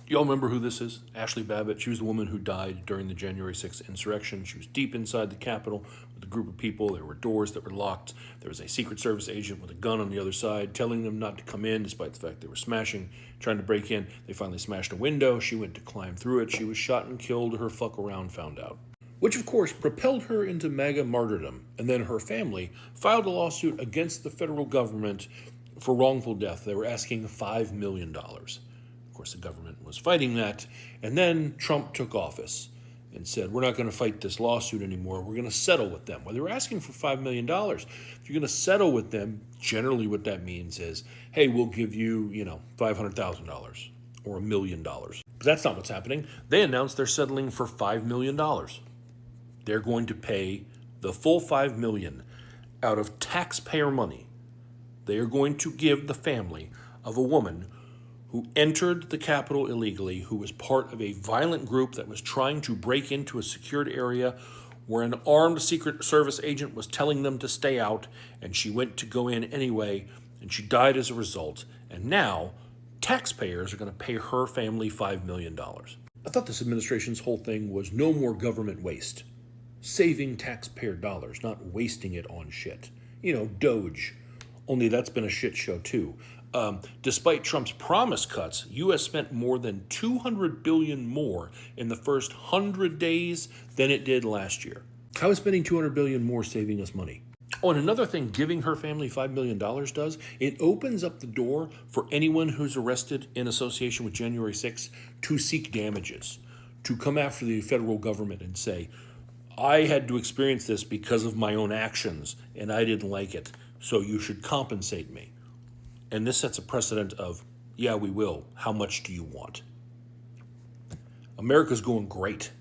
You all remember who this is? Ashley Babbitt. She was the woman who died during the January 6th insurrection. She was deep inside the Capitol with a group of people. There were doors that were locked. There was a Secret Service agent with a gun on the other side telling them not to come in, despite the fact they were trying to break in. They finally smashed a window. She went to climb through it. She was shot and killed. Her fuck around found out. Which, of course, propelled her into MAGA martyrdom. And then her family filed a lawsuit against the federal government for wrongful death. They were asking $5 million. Of course, the government was fighting that. And then Trump took office and said, we're not going to fight this lawsuit anymore. We're going to settle with them. Well, they were asking for $5 million. If you're going to settle with them, generally what that means is, hey, we'll give you, $500,000 or $1 million. But that's not what's happening. They announced they're settling for $5 million. They're going to pay the full $5 million out of taxpayer money. They are going to give the family of a woman who entered the Capitol illegally, who was part of a violent group that was trying to break into a secured area where an armed Secret Service agent was telling them to stay out, and she went to go in anyway, and she died as a result. And now, taxpayers are going to pay her family $5 million. I thought this administration's whole thing was no more government waste. Saving taxpayer dollars, not wasting it on shit. Doge. Only that's been a shit show too. Despite Trump's promise cuts, U.S. spent more than $200 billion more in the first 100 days than it did last year. How is spending $200 billion more saving us money? Oh, and another thing giving her family $5 million does, it opens up the door for anyone who's arrested in association with January 6th to seek damages, to come after the federal government and say, I had to experience this because of my own actions, and I didn't like it, so you should compensate me. And this sets a precedent of, yeah, we will. How much do you want? America's going great.